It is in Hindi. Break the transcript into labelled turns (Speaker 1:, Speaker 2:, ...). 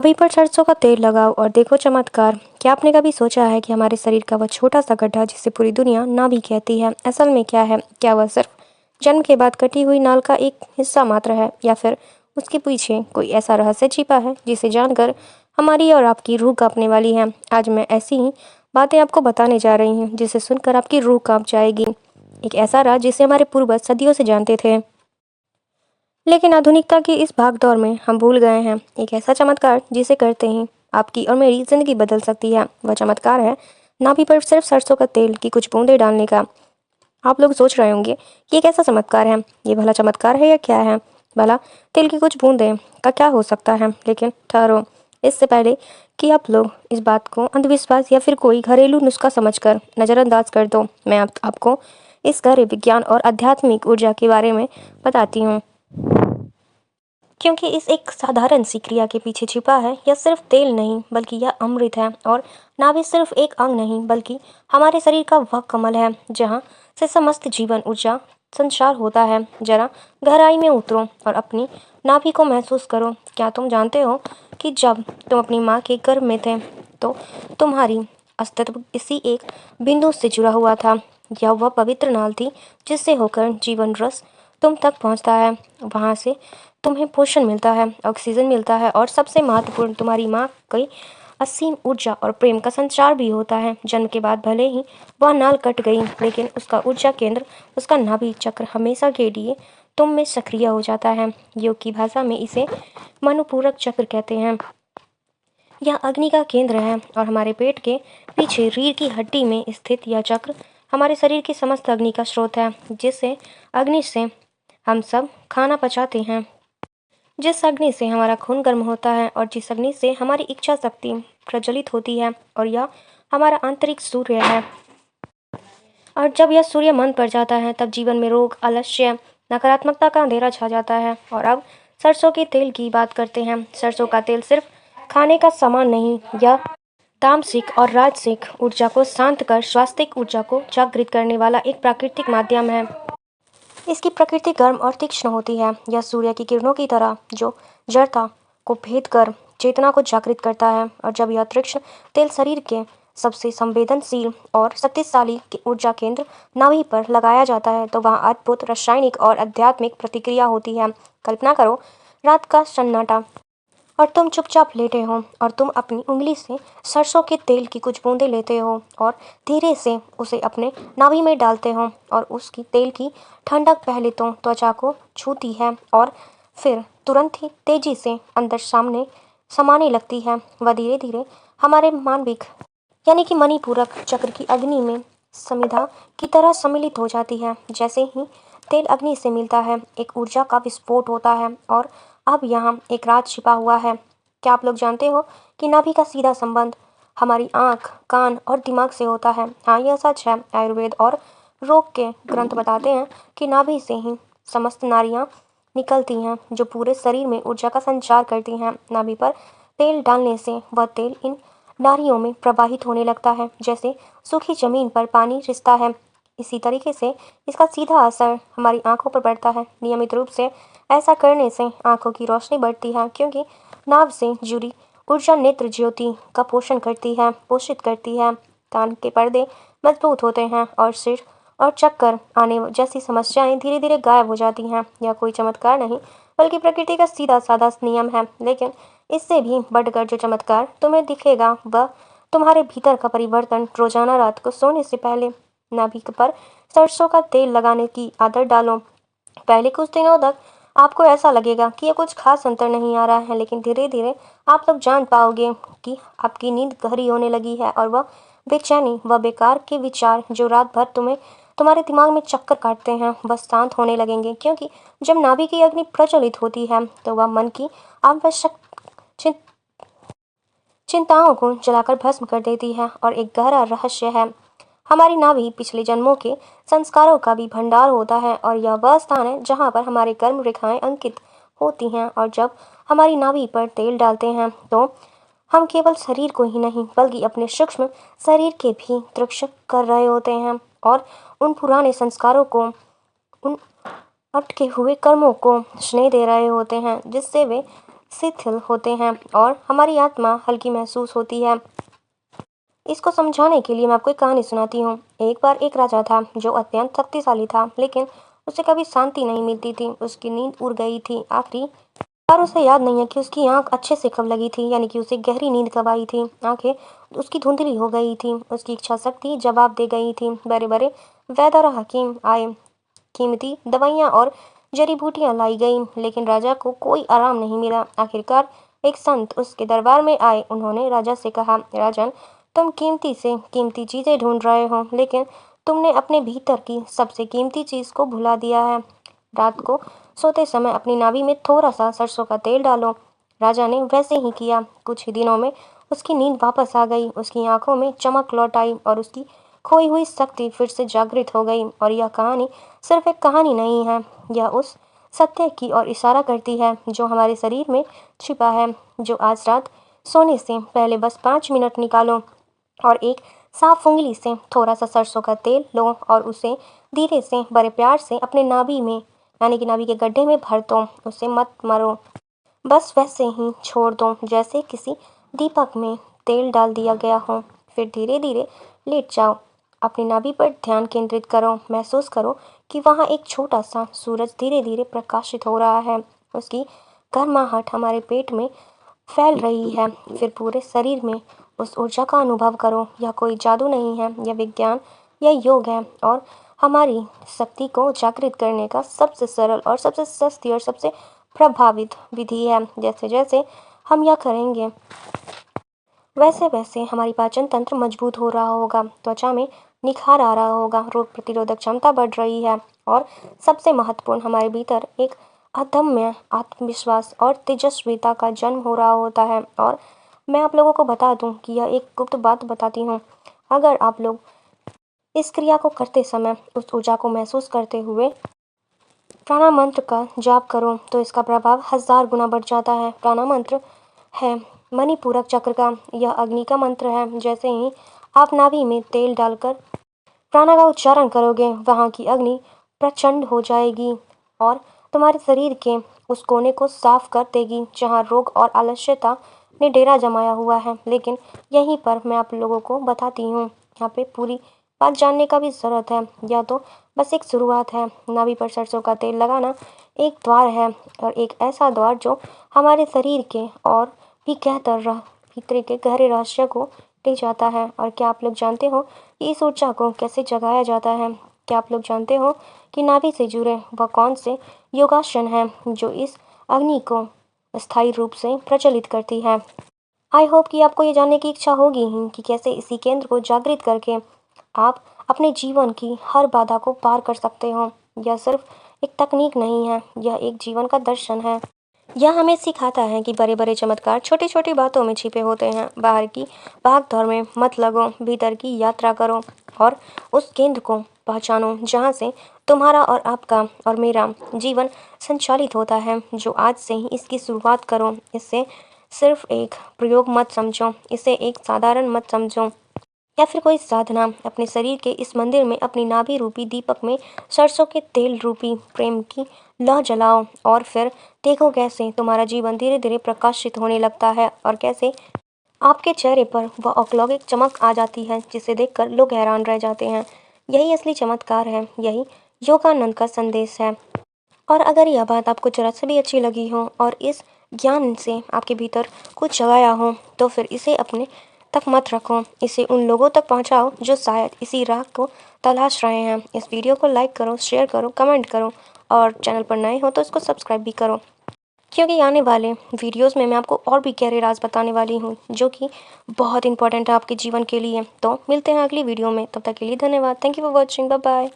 Speaker 1: नाभि पर सरसों का तेल लगाओ और देखो चमत्कार। क्या आपने कभी सोचा है कि हमारे शरीर का वह छोटा सा गड्ढा जिसे पूरी दुनिया नाभि कहती है, असल में क्या है? क्या वह सिर्फ जन्म के बाद कटी हुई नाल का एक हिस्सा मात्र है, या फिर उसके पीछे कोई ऐसा रहस्य छिपा है जिसे जानकर हमारी और आपकी रूह कांपने वाली है? आज मैं ऐसी ही बातें आपको बताने जा रही हूँ जिसे सुनकर आपकी रूह कांप जाएगी। एक ऐसा राज जिसे हमारे पूर्वज सदियों से जानते थे, लेकिन आधुनिकता की इस भागदौड़ में हम भूल गए हैं। एक ऐसा चमत्कार जिसे करते ही आपकी और मेरी जिंदगी बदल सकती है। वह चमत्कार है नाभि पर सिर्फ सरसों का तेल की कुछ बूंदे डालने का। आप लोग सोच रहे होंगे कि ये कैसा चमत्कार है, ये भला चमत्कार है या क्या है? भला तेल की कुछ बूंदे का क्या हो सकता है? लेकिन ठहरो, इससे पहले कि आप लोग इस बात को अंधविश्वास या फिर कोई घरेलू नुस्खा समझकर नज़रअंदाज कर दो, मैं आपको इस गहरे विज्ञान और आध्यात्मिक ऊर्जा के बारे में बताती हूँ। क्योंकि इस एक साधारण सी क्रिया के पीछे छिपा है यह सिर्फ तेल नहीं बल्कि यह अमृत है। और नाभि सिर्फ एक अंग नहीं बल्कि हमारे शरीर का वह कमल है जहाँ से समस्त जीवन ऊर्जा संचार होता है। जरा गहराई में उतरो और अपनी नाभि को महसूस करो। क्या तुम जानते हो कि जब तुम अपनी माँ के गर्भ में थे तो तुम्हारी अस्तित्व इसी एक बिंदु से जुड़ा हुआ था। यह वह पवित्र नाल थी जिससे होकर जीवन रस तुम तक पहुंचता है। वहां से तुम्हें पोषण मिलता है, ऑक्सीजन मिलता है और सबसे महत्वपूर्ण तुम्हारी माँ की असीम ऊर्जा और प्रेम का संचार भी होता है। जन्म के बाद भले ही वह नाल कट गई, लेकिन उसका ऊर्जा केंद्र, उसका नाभि चक्र हमेशा के लिए तुम में सक्रिय हो जाता है। योग की भाषा में इसे मनुपूरक चक्र कहते हैं। यह अग्नि का केंद्र है और हमारे पेट के पीछे रीढ़ की हड्डी में स्थित यह चक्र हमारे शरीर की समस्त अग्नि का स्रोत है। जिससे अग्नि से हम सब खाना पचाते हैं, जिस अग्नि से हमारा खून गर्म होता है और जिस अग्नि से हमारी इच्छा शक्ति प्रज्वलित होती है, और यह हमारा आंतरिक सूर्य है। और जब यह सूर्य मंद पड़ जाता है तब जीवन में रोग, आलस्य, नकारात्मकता का अंधेरा छा जाता है। और अब सरसों के तेल की बात करते हैं। सरसों का तेल सिर्फ खाने का सामान नहीं, यह तामसिक और राजसिक ऊर्जा को शांत कर स्वास्थ्यिक ऊर्जा को जागृत करने वाला एक प्राकृतिक माध्यम है। इसकी प्रकृति गर्म और तीक्ष्ण होती है। यह सूर्य की किरणों की तरह जो जड़ता को भेद कर चेतना को जागृत करता है। और जब यह तीक्ष्ण तेल शरीर के सबसे संवेदनशील और शक्तिशाली ऊर्जा केंद्र नाभि पर लगाया जाता है तो वहाँ अद्भुत रासायनिक और आध्यात्मिक प्रतिक्रिया होती है। कल्पना करो, रात का सन्नाटा और तुम चुपचाप लेटे हो और तुम अपनी उंगली से सरसों के तेल की कुछ बूंदें लेते हो और धीरे से उसे अपने नाभि में डालते हो। और उसकी तेल की ठंडक पहले तो त्वचा को छूती है और फिर तुरंत ही तेजी से अंदर सामने समाने लगती है। वह धीरे धीरे हमारे मानविक यानी कि मणिपूरक चक्र की अग्नि में समिधा की तरह सम्मिलित हो जाती है। जैसे ही तेल अग्नि से मिलता है एक ऊर्जा का विस्फोट होता है। और अब यहाँ एक राज छिपा हुआ है। क्या आप लोग जानते हो कि नाभि का सीधा संबंध हमारी आँख, कान और दिमाग से होता है? हाँ, यह सच है। आयुर्वेद और रोग के ग्रंथ बताते हैं कि नाभि से ही समस्त नाड़ियाँ निकलती हैं जो पूरे शरीर में ऊर्जा का संचार करती हैं। नाभि पर तेल डालने से वह तेल इन नाड़ियों में प्रवाहित होने लगता है जैसे सूखी जमीन पर पानी रिसता है। इसी तरीके से इसका सीधा असर हमारी आंखों पर पड़ता है। नियमित रूप से ऐसा करने से आंखों की रोशनी बढ़ती है क्योंकि नाभ से जुड़ी ऊर्जा नेत्र ज्योति का पोषित करती है। कान के पर्दे मजबूत होते हैं और सिर और चक्कर आने जैसी समस्याएं धीरे धीरे गायब हो जाती हैं। यह कोई चमत्कार नहीं बल्कि प्रकृति का सीधा साधा नियम है। लेकिन इससे भी बढ़कर जो चमत्कार तुम्हें दिखेगा वह तुम्हारे भीतर का परिवर्तन। रोजाना रात को सोने से पहले नाभि पर सरसों का तेल लगाने की आदत डालो। पहले कुछ दिनों तक आपको ऐसा लगेगा कि ये कुछ खास अंतर नहीं आ रहा है, लेकिन धीरे धीरे आप लोग जान पाओगे कि आपकी नींद गहरी होने लगी है और वह बेचैनी व बेकार के विचार जो रात भर तुम्हारे दिमाग में चक्कर काटते हैं वह शांत होने लगेंगे। क्योंकि जब नाभि की अग्नि प्रज्वलित होती है तो वह मन की आवश्यक चिंताओं को जलाकर भस्म कर देती है। और एक गहरा रहस्य है, हमारी नाभि पिछले जन्मों के संस्कारों का भी भंडार होता है और यह वह स्थान है जहाँ पर हमारी कर्म रेखाएं अंकित होती हैं। और जब हमारी नाभि पर तेल डालते हैं तो हम केवल शरीर को ही नहीं बल्कि अपने सूक्ष्म शरीर के भी दृक्ष कर रहे होते हैं और उन पुराने संस्कारों को, उन अटके हुए कर्मों को स्नेह दे रहे होते हैं जिससे वे शिथिल होते हैं और हमारी आत्मा हल्की महसूस होती है। इसको समझाने के लिए मैं आपको एक कहानी सुनाती हूँ। एक बार एक राजा था जो अत्यंत शक्तिशाली था, लेकिन उसे कभी शांति नहीं मिलती थी। उसकी नींद उड़ गई थी। आखिरी बार उसे याद नहीं है कि उसकी आंख अच्छे से कब लगी थी, यानी कि उसे गहरी नींद कब आई थी। आंखें उसकी धुंधली हो गई थी। उसकी इच्छा शक्ति जवाब दे गई थी। बड़े बड़े वैद्य और हकीम आए, कीमती दवाइयाँ और जड़ी बूटियाँ लाई गईं, लेकिन राजा को कोई आराम नहीं मिला। आखिरकार एक संत उसके दरबार में आए। उन्होंने राजा से कहा, राजन, तुम कीमती से कीमती चीज़ें ढूंढ रहे हो, लेकिन तुमने अपने भीतर की सबसे कीमती चीज़ को भुला दिया है। रात को सोते समय अपनी नाभि में थोड़ा सा सरसों का तेल डालो। राजा ने वैसे ही किया। कुछ ही दिनों में उसकी नींद वापस आ गई। उसकी आंखों में चमक लौट आई और उसकी खोई हुई शक्ति फिर से जागृत हो गई। और यह कहानी सिर्फ एक कहानी नहीं है, यह उस सत्य की ओर इशारा करती है जो हमारे शरीर में छिपा है। जो आज रात सोने से पहले बस 5 मिनट निकालो और एक साफ उंगली से थोड़ा सा सरसों का तेल लो और उसे धीरे से बड़े प्यार से अपने नाभि में, यानी कि नाभि के गड्ढे में भर दो। उसे मत मरो, बस वैसे ही छोड़ दो जैसे किसी दीपक में तेल डाल दिया गया हो। फिर धीरे धीरे लेट जाओ। अपनी नाभि पर ध्यान केंद्रित करो। महसूस करो कि वहाँ एक छोटा सा सूरज धीरे धीरे प्रकाशित हो रहा है। उसकी गर्माहट हमारे पेट में फैल रही है। फिर पूरे शरीर में उस ऊर्जा का अनुभव करो। यह कोई जादू नहीं है, यह विज्ञान, यह योग है और हमारी शक्ति को जागृत करने का सबसे सरल और सबसे सस्ती और सबसे प्रभावित विधि है। जैसे जैसे हम यह करेंगे, वैसे वैसे हमारी पाचन तंत्र मजबूत हो रहा होगा, त्वचा में निखार आ रहा होगा, रोग प्रतिरोधक क्षमता बढ़ रही है और सबसे महत्वपूर्ण, हमारे भीतर एक अदम्य आत्मविश्वास और तेजस्विता का जन्म हो रहा होता है। और मैं आप लोगों को बता दूं कि यह एक गुप्त बात बताती हूँ। अगर आप लोग इस क्रिया को करते समय उस ऊर्जा को महसूस करते हुए प्राणायाम मंत्र का जाप करो तो इसका प्रभाव 1000 गुना बढ़ जाता है। प्राणायाम मंत्र है मणिपूरक चक्र का, यह अग्नि का मंत्र है। जैसे ही आप नाभि में तेल डालकर प्राणा का उच्चारण करोगे, वहाँ की अग्नि प्रचंड हो जाएगी और तुम्हारे शरीर के उस कोने को साफ कर देगी जहाँ रोग और आलस्यता ने डेरा जमाया हुआ है। लेकिन यहीं पर मैं आप लोगों को बताती हूँ, यहाँ पे पूरी बात जानने का भी ज़रूरत है। यह तो बस एक शुरुआत है। नाभि पर सरसों का तेल लगाना एक द्वार है, और एक ऐसा द्वार जो हमारे शरीर के और भी भीतर के गहरे रहस्य को ले जाता है। और क्या आप लोग जानते हो कि इस ऊर्जा को कैसे जगाया जाता है? क्या आप लोग जानते हो कि नाभि से जुड़े वह कौन से योगासन हैं जो इस अग्नि को स्थायी रूप से प्रज्वलित करती है? आई होप कि आपको ये जानने की इच्छा होगी ही कि कैसे इसी केंद्र को जागृत करके आप अपने जीवन की हर बाधा को पार कर सकते हो। यह सिर्फ एक तकनीक नहीं है, यह एक जीवन का दर्शन है। यह हमें सिखाता है कि बड़े बड़े चमत्कार छोटी छोटी बातों में छिपे होते हैं। बाहर की भाग दौड़ में मत लगो, भीतर की यात्रा करो और उस केंद्र को पहचानो जहाँ से तुम्हारा और आपका और मेरा जीवन संचालित होता है। जो आज से ही इसकी शुरुआत करो। इसे सिर्फ एक प्रयोग मत समझो, इसे एक साधारण मत समझो या फिर कोई साधना। अपने शरीर के इस मंदिर में अपनी नाभि रूपी दीपक में सरसों के तेल रूपी प्रेम की लौ जलाओ और फिर देखो कैसे तुम्हारा जीवन धीरे धीरे प्रकाशित होने लगता है और कैसे आपके चेहरे पर वह अलौकिक चमक आ जाती है जिसे देखकर लोग हैरान रह जाते हैं। यही असली चमत्कार है, यही योगानंद का संदेश है। और अगर यह बात आपको जरा से भी अच्छी लगी हो और इस ज्ञान से आपके भीतर कुछ जगाया हो, तो फिर इसे अपने तक मत रखो, इसे उन लोगों तक पहुंचाओ जो शायद इसी राह को तलाश रहे हैं। इस वीडियो को लाइक करो, शेयर करो, कमेंट करो और चैनल पर नए हो तो इसको सब्सक्राइब भी करो, क्योंकि आने वाले वीडियोस में मैं आपको और भी गहरे राज बताने वाली हूँ जो कि बहुत इंपॉर्टेंट है आपके जीवन के लिए। तो मिलते हैं अगली वीडियो में, तब तक के लिए धन्यवाद। Thank you for watching, bye bye.